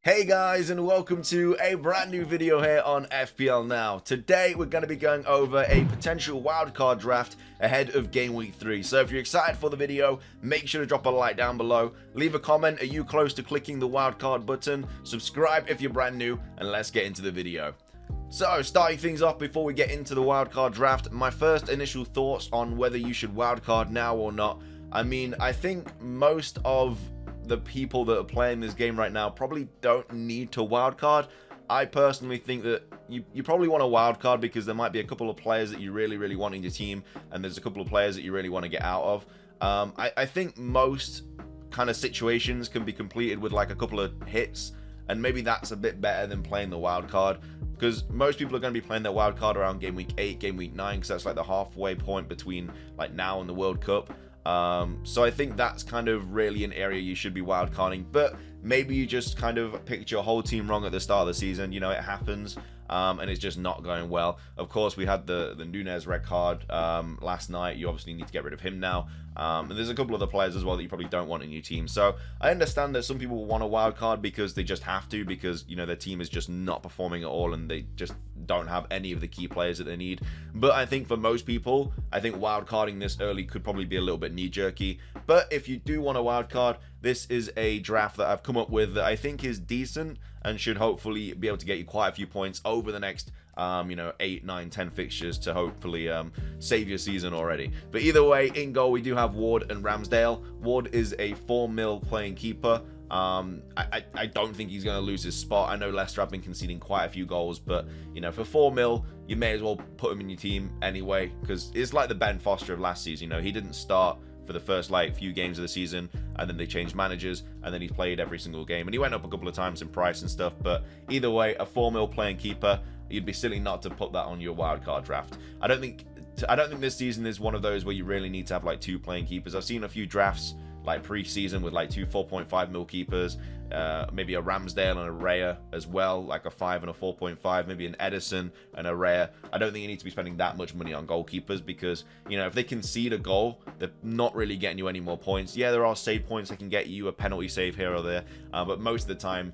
Hey guys, and welcome to a brand new video here on FPL Now. Today we're going to be going over a potential wildcard draft ahead of Game Week 3. So if you're excited for the video, make sure to drop a like down below. Leave a comment, are you close to clicking the wildcard button? Subscribe if you're brand new, and let's get into the video. So starting things off before we get into the wildcard draft, my first initial thoughts on whether you should wildcard now or not. I mean, I think most of the people that are playing this game right now probably don't need to wildcard. I personally think that you probably want a wildcard because there might be a couple of players that you really want in your team, and there's a couple of players that you really want to get out of. I think most kind of situations can be completed with like a couple of hits, and maybe that's a bit better than playing the wildcard, because most people are going to be playing their wildcard around Game Week 8, Game Week 9, because that's like the halfway point between like now and the World Cup. So I think that's kind of really an area you should be wildcarding, but maybe you just kind of picked your whole team wrong at the start of the season. You know, it happens, and it's just not going well. Of course, we had the Nunez red card last night. You obviously need to get rid of him now. And there's a couple other players as well that you probably don't want in your team. So I understand that some people want a wildcard because they just have to, because, you know, their team is just not performing at all and they just don't have any of the key players that they need. But I think for most people, I think wildcarding this early could probably be a little bit knee-jerky. But if you do want a wildcard, this is a draft that I've come up with that I think is decent and should hopefully be able to get you quite a few points over the next 8, 9, 10 fixtures to hopefully save your season already. But either way, in goal we do have Ward and Ramsdale. Ward is a 4 mil playing keeper. I don't think he's going to lose his spot. I know Leicester have been conceding quite a few goals, but you know, for 4 mil, you may as well put him in your team anyway, because it's like the Ben Foster of last season. You know, he didn't start for the first like few games of the season, and then they changed managers, and then he's played every single game, and he went up a couple of times in price and stuff. But either way, a 4 mil playing keeper, you'd be silly not to put that on your wildcard draft. I don't think this season is one of those where you really need to have like 2 playing keepers. I've seen a few drafts like pre-season with like 2 4.5 mil keepers, maybe a Ramsdale and a Raya as well, like a 5 and a 4.5, maybe an Edison and a Raya. I don't think you need to be spending that much money on goalkeepers, because, you know, if they concede a goal, they're not really getting you any more points. Yeah, there are save points that can get you a penalty save here or there, but most of the time,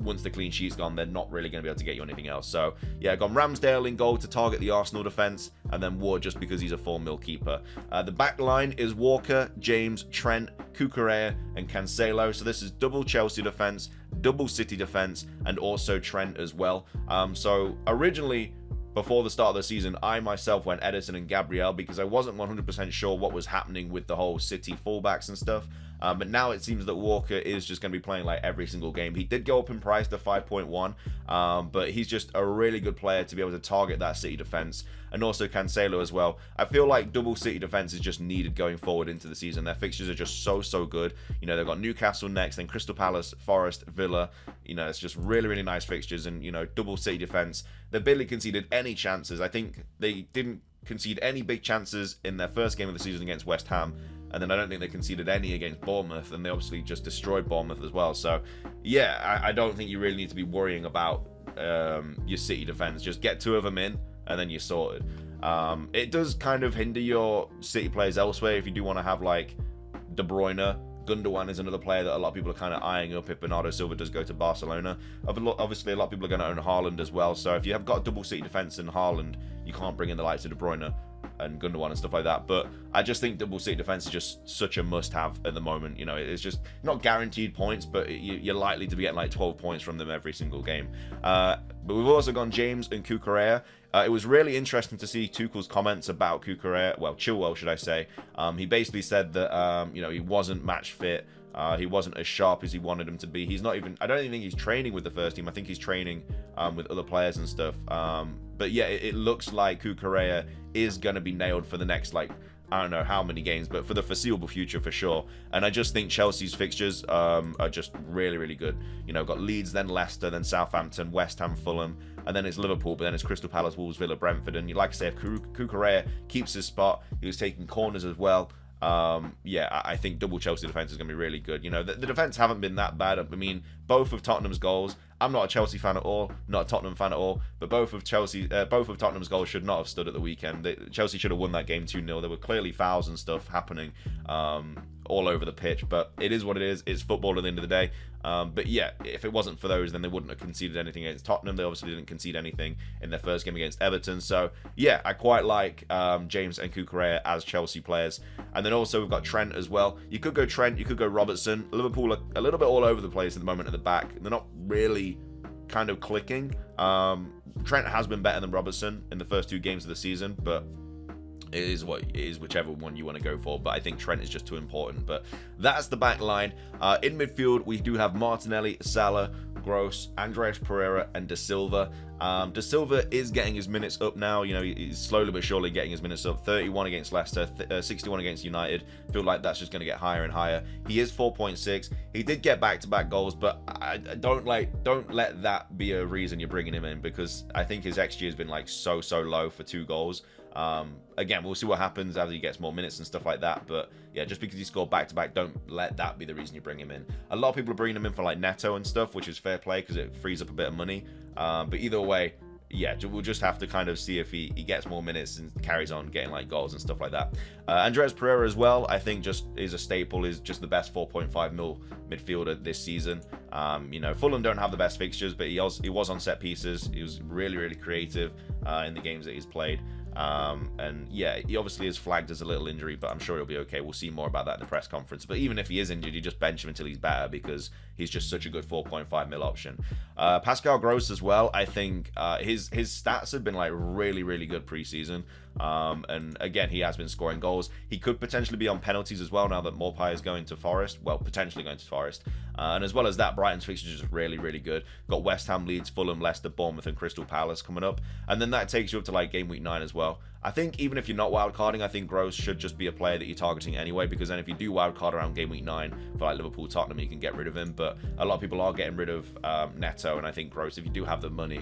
once the clean sheet's gone, they're not really going to be able to get you anything else. So yeah, I've gone Ramsdale in goal to target the Arsenal defense, and then Ward just because he's a 4 mil keeper. The back line is Walker, James, Trent, Cucurella, and Cancelo. So this is double Chelsea defense, double City defense, and also Trent as well. So originally, before the start of the season, I myself went Edison and Gabriel because I wasn't 100% sure what was happening with the whole City fullbacks and stuff. But now it seems that Walker is just going to be playing like every single game. He did go up in price to 5.1, but he's just a really good player to be able to target that City defense. And also Cancelo as well. I feel like double City defense is just needed going forward into the season. Their fixtures are just so good. You know, they've got Newcastle next, then Crystal Palace, Forest, Villa. You know, it's just really nice fixtures. And, you know, double City defense. They barely conceded any chances. I think they didn't concede any big chances in their first game of the season against West Ham. And then I don't think they conceded any against Bournemouth, and they obviously just destroyed Bournemouth as well. So, yeah, I don't think you really need to be worrying about your City defense. Just get 2 of them in, and then you're sorted. It does kind of hinder your City players elsewhere if you do want to have, like, De Bruyne. Gundogan is another player that a lot of people are kind of eyeing up if Bernardo Silva does go to Barcelona. Obviously, a lot of people are going to own Haaland as well. So if you have got a double City defense in Haaland, you can't bring in the likes of De Bruyne and Gundogan and stuff like that. But I just think double City defense is just such a must-have at the moment. You know, it's just not guaranteed points, but you're likely to be getting like 12 points from them every single game. But we've also gone James and Cucurella. It was really interesting to see Tuchel's comments about Cucurella, well, Chilwell, should I say. He basically said that, you know, he wasn't match fit. He wasn't as sharp as he wanted him to be. He's not even, I don't even think he's training with the first team. I think he's training with other players and stuff. But yeah, it looks like Cucurella is going to be nailed for the next, like, I don't know how many games, but for the foreseeable future for sure. And I just think Chelsea's fixtures are just really good. You know, got Leeds, then Leicester, then Southampton, West Ham, Fulham, and then it's Liverpool, but then it's Crystal Palace, Wolves, Villa, Brentford. And like I say, if Cucurella keeps his spot, he was taking corners as well. Yeah, I think double Chelsea defense is going to be really good. You know, the defense haven't been that bad. I mean, both of Tottenham's goals I'm not a Chelsea fan at all, not a Tottenham fan at all, but both of Tottenham's goals should not have stood at the weekend. Chelsea should have won that game 2-0. There were clearly fouls and stuff happening all over the pitch, but it is what it is. It's football at the end of the day. But yeah, if it wasn't for those, then they wouldn't have conceded anything against Tottenham. They obviously didn't concede anything in their first game against Everton. So yeah, I quite like James and Cucurella as Chelsea players. And then also we've got Trent as well. You could go Trent, you could go Robertson. Liverpool are a little bit all over the place at the moment at the back. They're not really kind of clicking. Trent has been better than Robertson in the first 2 games of the season, but it is what it is, whichever one you want to go for. But I think Trent is just too important. But that's the back line. In midfield, we do have Martinelli, Salah, Gross, Andreas Pereira, and De Silva. De Silva is getting his minutes up now. You know, he's slowly but surely getting his minutes up. 31 against Leicester, 61 against United. Feel like that's just going to get higher and higher. He is 4.6. He did get back-to-back goals, but I don't let that be a reason you're bringing him in, because I think his XG has been like so low for 2 goals. Again, we'll see what happens as he gets more minutes and stuff like that, but yeah, just because he scored back-to-back, don't let that be the reason you bring him in. A lot of people are bringing him in for like Neto and stuff, which is fair play because it frees up a bit of money, but either way, yeah, we'll just have to kind of see if he gets more minutes and carries on getting like goals and stuff like that. Andreas Pereira as well, I think just is a staple, is just the best 4.5 mil midfielder this season. You know, Fulham don't have the best fixtures, but he was on set pieces. He was really creative in the games that he's played. And yeah, he obviously is flagged as a little injury, but I'm sure he'll be okay. We'll see more about that in the press conference. But even if he is injured, you just bench him until he's better, because he's just such a good 4.5 mil option. Pascal Gross as well, I think his stats have been like really good preseason. And again, he has been scoring goals. He could potentially be on penalties as well now that Maupay is going to Forest. Well, potentially going to Forest. And as well as that, Brighton's fixtures is really good. Got West Ham, Leeds, Fulham, Leicester, Bournemouth, and Crystal Palace coming up. And then that takes you up to like game week 9 as well. I think even if you're not wildcarding, I think Gross should just be a player that you're targeting anyway, because then if you do wildcard around game week 9 for like Liverpool, Tottenham, you can get rid of him. But a lot of people are getting rid of Neto, and I think Gross, if you do have the money,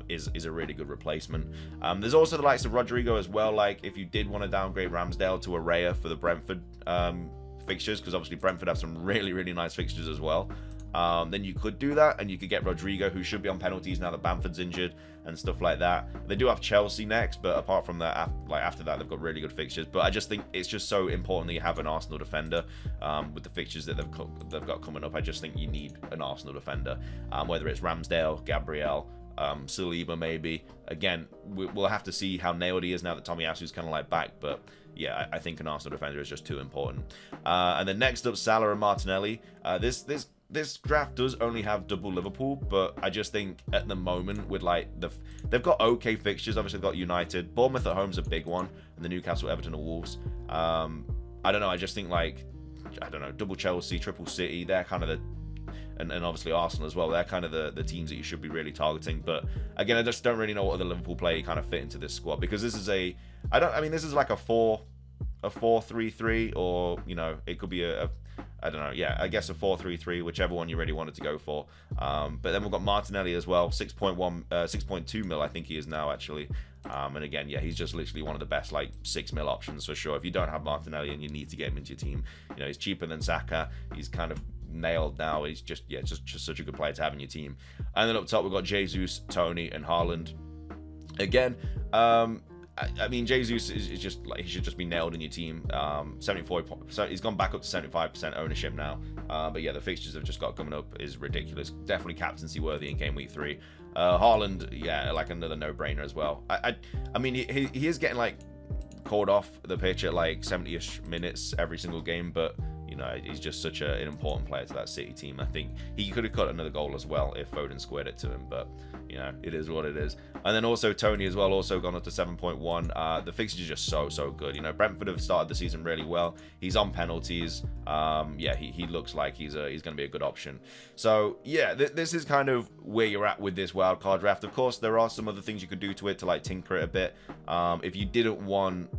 is a really good replacement. There's also the likes of Rodrigo as well. Like if you did want to downgrade Ramsdale to Araya for the Brentford fixtures, because obviously Brentford have some really nice fixtures as well, then you could do that, and you could get Rodrigo, who should be on penalties now that Bamford's injured and stuff like that. They do have Chelsea next, but apart from that, after that, they've got really good fixtures. But I just think it's just so important that you have an Arsenal defender with the fixtures that they've got coming up. I just think you need an Arsenal defender, whether it's Ramsdale, Gabriel, Saliba maybe. Again, we'll have to see how nailed he is now that Tomiyasu's kind of like back, but yeah, I think an Arsenal defender is just too important. And then next up, Salah and Martinelli. This draft does only have double Liverpool, but I just think at the moment with like they've got okay fixtures. Obviously they've got United, Bournemouth at home's a big one, and the Newcastle, Everton, and Wolves. I don't know. I just think like, I don't know, double Chelsea, triple City. They're kind of the and obviously Arsenal as well. They're kind of the teams that you should be really targeting. But again, I just don't really know what other Liverpool player kind of fit into this squad, because this is this is like a 4-3-3, or you know, it could be I don't know, yeah, I guess a 4-3-3, whichever one you really wanted to go for. But then we've got Martinelli as well, 6.2 mil, I think he is now actually. And again, yeah, he's just literally one of the best like 6 mil options for sure. If you don't have Martinelli and you need to get him into your team, you know, he's cheaper than Saka. He's kind of nailed now. He's just such a good player to have in your team. And then up top we've got Jesus, Tony, and Haaland. Again, I mean, Jesus is just like, he should just be nailed in your team. 74, so he's gone back up to 75% ownership now. But yeah, the fixtures have just got coming up is ridiculous. Definitely captaincy worthy in game week 3. Haaland, yeah, like another no-brainer as well. I mean, he is getting like called off the pitch at like 70-ish minutes every single game, but you know, he's just such an important player to that City team. I think he could have cut another goal as well if Foden squared it to him, but you know, it is what it is. And then also Tony as well, also gone up to 7.1. The fixtures are just so good. You know, Brentford have started the season really well. He's on penalties. Yeah, he looks like he's going to be a good option. So yeah, this is kind of where you're at with this wildcard draft. Of course, there are some other things you could do to it to like tinker it a bit. If you didn't want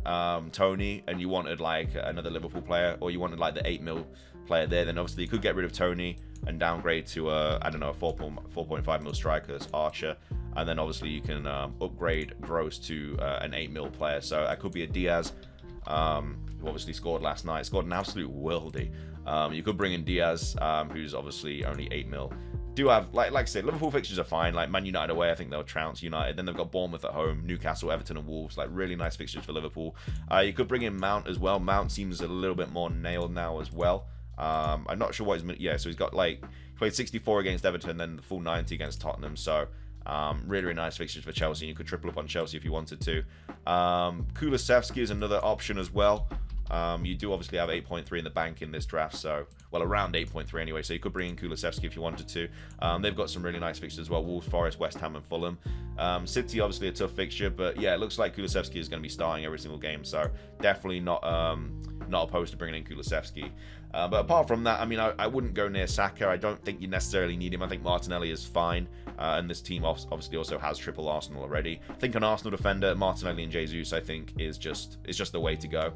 Tony and you wanted like another Liverpool player, or you wanted like the 8 mil player there, then obviously you could get rid of Tony and downgrade to I don't know, a 4.5 mil striker, Archer, and then obviously you can upgrade Gross to an 8 mil player. So that could be a Diaz, who obviously scored last night, scored an absolute worldie. You could bring in Diaz, who's obviously only 8 mil. do have, like I said, Liverpool fixtures are fine. Like Man United away, I think they'll trounce United. Then they've got Bournemouth at home, Newcastle, Everton, and Wolves. Like really nice fixtures for Liverpool. You could bring in Mount as well. Mount seems a little bit more nailed now as well. I'm not sure what his, yeah. So he's got like played 64 against Everton, then the full 90 against Tottenham. So really nice fixtures for Chelsea. You could triple up on Chelsea if you wanted to. Kulusevski is another option as well. You do obviously have 8.3 in the bank in this draft, so, well, around 8.3 anyway, so you could bring in Kulusevski if you wanted to. They've got some really nice fixtures as well, Wolves, Forest, West Ham, and Fulham. City, obviously a tough fixture, but yeah, it looks like Kulusevski is going to be starting every single game, so definitely not opposed to bringing in Kulusevski. But apart from that, I mean, I wouldn't go near Saka. I don't think you necessarily need him. I think Martinelli is fine, and this team obviously also has triple Arsenal already. I think an Arsenal defender, Martinelli and Jesus, I think is just the way to go.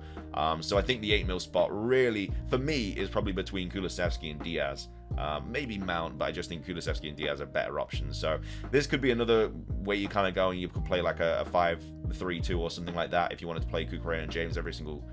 So I think the 8 mil spot really, for me, is probably between Kulusevski and Diaz. Maybe Mount, but I just think Kulusevski and Diaz are better options. So this could be another way you kind of go, and you could play like a 5-3-2 or something like that if you wanted to play Cucurella and James every single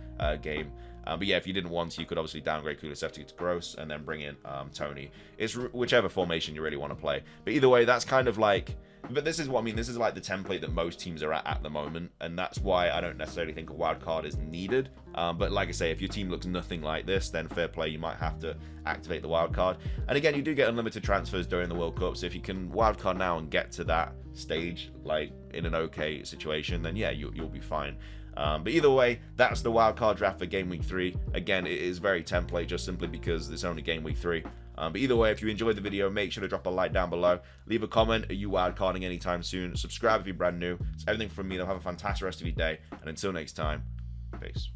game. But yeah, if you didn't want to, you could obviously downgrade Kulusevski to Gross and then bring in Tony. It's whichever formation you really want to play. But either way, that's kind of like... But this is what I mean. This is like the template that most teams are at the moment. And that's why I don't necessarily think a wild card is needed. But like I say, if your team looks nothing like this, then fair play. You might have to activate the wild card. And again, you do get unlimited transfers during the World Cup. So if you can wild card now and get to that stage, like in an okay situation, then yeah, you'll be fine. But either way, that's the wildcard draft for Game Week 3. Again, it is very template just simply because it's only Game Week 3. But either way, if you enjoyed the video, make sure to drop a like down below. Leave a comment. Are you wildcarding anytime soon? Subscribe if you're brand new. It's everything from me, though. Have a fantastic rest of your day. And until next time, peace.